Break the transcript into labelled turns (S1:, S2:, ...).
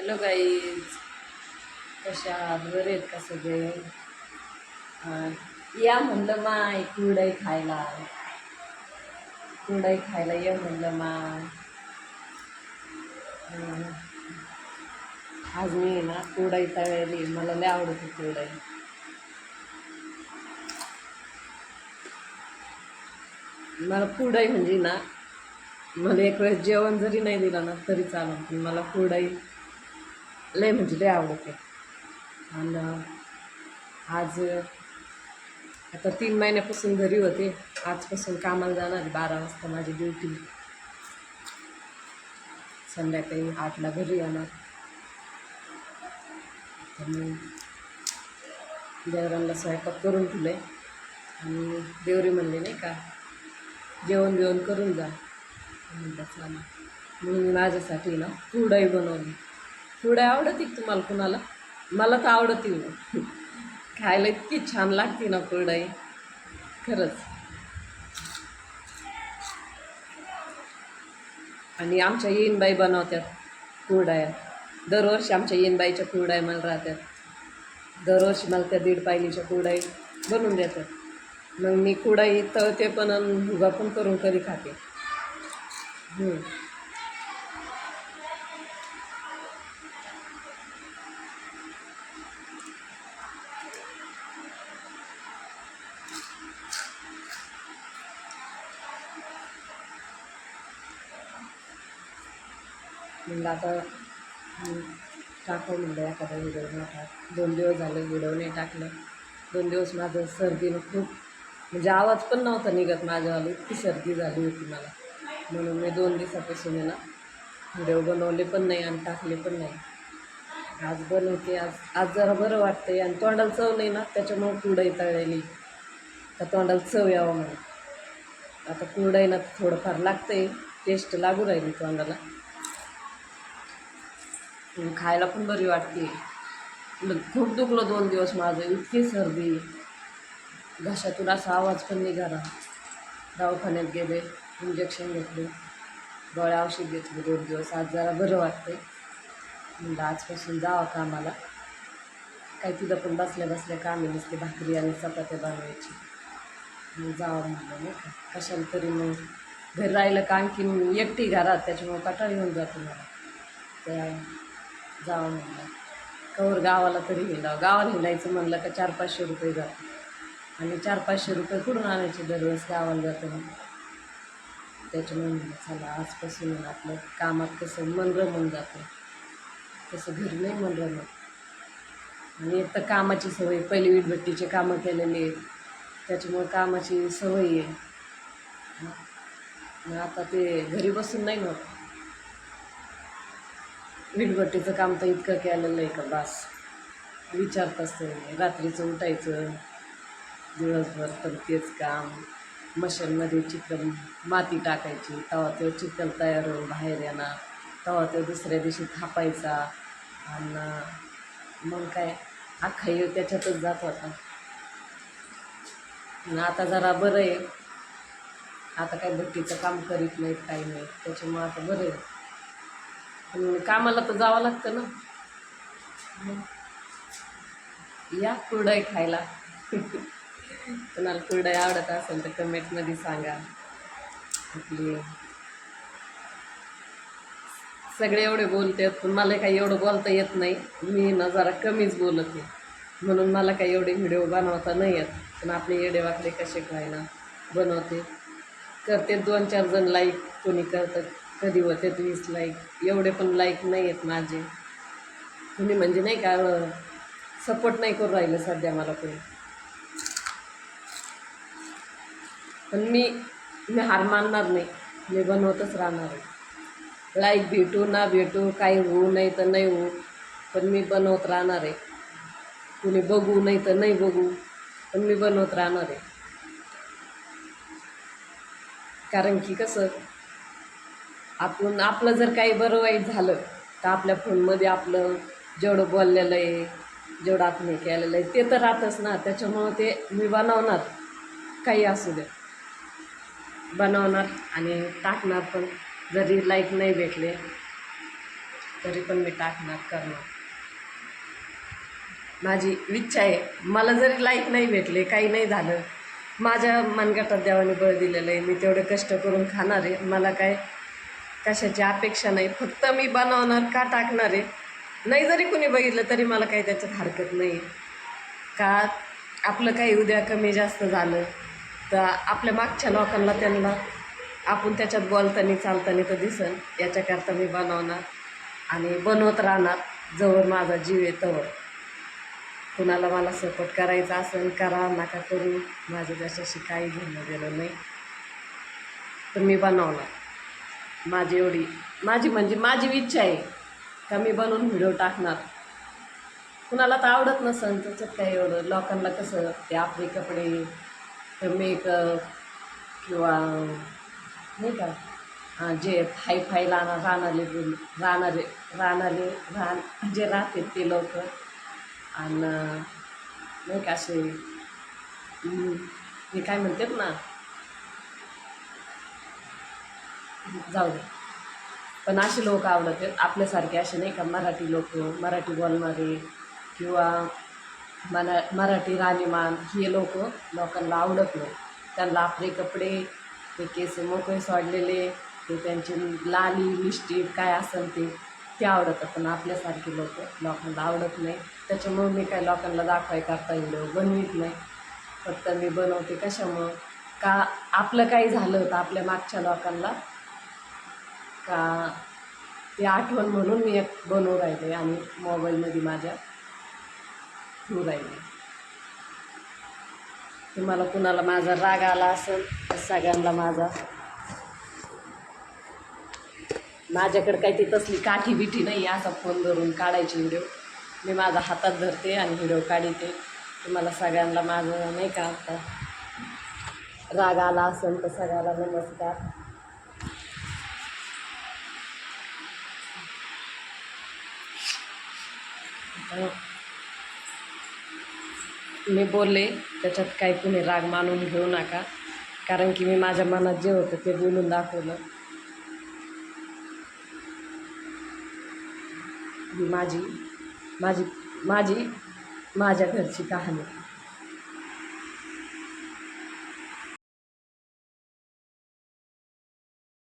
S1: Hello guys, कशा आहात? बरे आहेत का सगळे? या म्हणलं माय कुरडई खायला. कुरडई खायला ये म्हणलं माय. आज मी ना कुरडई तळलेली, मला लय आवडते कुरडई. मला कुरडई म्हणजे ना, मला एक वेळेस जेवण जरी नाही दिलं ना तरी चालेल, पण मला कुरडई लय म्हणजे लय आवडते. आणि आज आता 3 महिन्यापासून घरी होते. आजपासून कामाला जाणार 12 वाजता माझी ड्युटी. संध्याकाळी 8ला घरी येणार. तर मी देवरांना स्वयंपाक करून ठेवले आणि देवरी म्हणले नाही का जेवण जेवण करून जा. म्हणलं चला, म्हणून मी माझ्यासाठी ना कुरडई बनवली. कुरडई आवडते तुम्हाला कुणाला? मला तर आवडते. खायला इतकी छान लागते ना कुरडई, खरंच. आणि आमच्या येनबाई बनवतात कुरडया. दरवर्षी आमच्या येनबाईच्या कुरडया मला राहतात. दरवर्षी मला त्या 1.5 पायलीच्या कुरडई बनवून देतात. मग मी कुरडई तळते पण आणि भुगा पण करून कधी खाते. म्हणलं आता टाकावं म्हणलं एखादा व्हिडिओ मोठा. 2 दिवस झाले व्हिडिओ नाही टाकलं. 2 दिवस माझं सर्दीनं खूप म्हणजे आवाज पण नव्हता निघत माझ्यावाली, इतकी सर्दी झाली होती मला. म्हणून मी 2 दिवसापासून आहे ना व्हिडिओ बनवले पण नाही आणि टाकले पण नाही. आज बनवते. आज जरा बरं वाटतंय आणि तोंडाला चव नाही ना, त्याच्यामुळे कुरडई तळलेली तर तोंडाला चव यावं म्हणून. आता कुरडईला थोडंफार लागतंय, टेस्ट लागू राहिली तोंडाला. खायला पण बरी वाटते. खूप दुखलं 2 दिवस माझं, इतकी सर्दी, घशातून असा आवाज पण निघाला. दवाखान्यात गेले, इंजेक्शन घेतले, गोळ्या औषध घेतले 2 दिवस. आज जरा बरं वाटतंय. म्हणलं आजपासून जावं कामाला. काय तिथं पण बसल्या बसल्या कामी नसते, भाकरी आणि चपात्या बनवायची. मग जावं म्हणलं नाही का, कशाला तरी. मग घरी राहिलं का आणखीन एकटी घरात, त्याच्यामुळे कटाळ येऊन जातो मला. त्या जावं म्हणलं, कवर गावाला तरी हिंडावं. गावाला हिंडायचं म्हणलं का 400-500 रुपये जातात आणि 400-500 रुपये कुठून आणायचे दरवेळेस गावाला जातं मग. त्याच्यामुळे म्हणलं चला आजपासून आपलं कामात कसं मन रमून जातं, तसं घरी नाही मन रमत. आणि एक तर कामाची सवय, पहिली वीटभट्टीचे कामं केलेली आहेत, त्याच्यामुळे कामाची सवय आहे. मग आता ते घरी बसून नाही नव्हतं. वीटभट्टीचं काम तर इतकं केलेलं आहे का बास, विचारताच नाही. रात्रीचं उठायचं, दिवसभर तर तेच काम. मशीनमध्ये चिखल माती टाकायची, तेव्हा तो चिखल तयार होऊन बाहेर येणार, तेव्हा तो दुसऱ्या दिवशी थापायचा. आणि मग काय अख्खा येऊ त्याच्यातच जात होता. आता जरा बरं आहे. आता काय भट्टीचं काम करीत नाहीत, काही नाही, त्याच्यामुळं आता बरं आहे. पण कामाला तर जावं लागतं ना. या कुरडई खायला. कोणाला कुरडई आवडत असेल तर कमेंटमध्ये सांगा. आपली सगळे एवढे बोलतात, पण मला काही एवढं बोलता येत नाही. मी ना जरा कमीच बोलते, म्हणून मला काही एवढे व्हिडिओ बनवता नाही येत. पण आपले येडेवाकडे कसे काय ना बनवते, करते. 2-4 जण लाईक कोणी करतात, कधी होते 20 लाईक. एवढे पण लाईक नाही आहेत माझे. तुम्ही म्हणजे नाही का सपोर्ट नाही करू राहिलं सध्या मला कोणी. पण मी हार मानणार नाही, मी बनवतच राहणार आहे. लाईक भेटू ना भेटू, काही होऊ नाही तर नाही होऊ, पण मी बनवत राहणार आहे. कुणी बघू नाही तर नाही बघू, पण मी बनवत राहणार आहे. कारण की कसं, आपलं जर काही बरं वाईट झालं तर आपल्या फोनमध्ये आपलं जेवढं बोललेलं आहे, जेवढं आपण हे केलेलं आहे ते तर राहतच ना. त्याच्यामुळं ते मी बनवणार, काही असू दे बनवणार आणि टाकणार पण. जरी लाईक नाही भेटले तरी पण मी टाकणार, करणार. माझी इच्छा आहे. मला जरी लाईक नाही भेटले, काही नाही झालं, माझ्या मनगटात देवाने बळ दिलेलं आहे. मी तेवढे कष्ट करून खाणार आहे. मला काय कशाची अपेक्षा नाही. फक्त मी बनवणार, का टाकणार आहे. नाही जरी कुणी बघितलं तरी मला काही त्याच्यात हरकत नाही. का आपलं काही उद्या कमी जास्त झालं तर आपल्या मागच्या लोकांना त्यांना आपण त्याच्यात बोलताना चालताना तर दिसन, याच्याकरता मी बनवणार आणि बनवत राहणार जवळ माझा जीव आहे तवर. कुणाला मला सपोर्ट करायचा असेल करा, नका करू, माझं त्याच्याशी काही घेणं देणं नाही. तर मी बनवणार. माझी इच्छा आहे का मी बनवून व्हिडिओ टाकणार. कुणाला तर आवडत नसेल त्याच्यात काय एवढं. लोकांना कसं ते आपले कपडे, मेकअप किंवा नाही का जे हायफाय जे राहते ते लोक आणि नाही का असे हे काय म्हणतात ना, जाऊ दे, पण असे लोक आवडत आहेत. आपल्यासारखे असे नाही का मराठी लोक, मराठी बोलणारे किंवा मराठी राहणीमान हे लोकांना आवडत नाही. त्यांना आपले कपडे, ते केस मोकळे सोडलेले, ते त्यांची लाली लिपस्टिक काय असेल ते आवडतं. पण आपल्यासारखे लोकांना आवडत नाही. त्याच्यामुळे मी काय लोकांना दाखवाय करता व्हिडिओ बनवीत नाही. फक्त मी बनवते कशामुळं, का आपलं काही झालं तर आपल्या मागच्या लोकांना का ते आठवण म्हणून मी एक बनवू राहिले आणि मोबाईलमध्ये माझ्या ठेवू राहिले. तुम्हाला कुणाला माझा राग आला असेल तर सगळ्यांना माझ्याकडे काही ती तसली काठी बिठी नाही असा फोन धरून काढायची व्हिडिओ. मी माझा हातात धरते आणि व्हिडिओ काढते. तुम्हाला सगळ्यांना माझं नाही का आता राग आला असेल तर सगळ्याला नमस्कार. मी बोलले त्याच्यात काही कुणी राग मानून घेऊ नका, कारण की मी माझ्या मनात जे होतं ते बोलून दाखवलं. ही माझी माझी माझी माझ्या घरची कहाणी.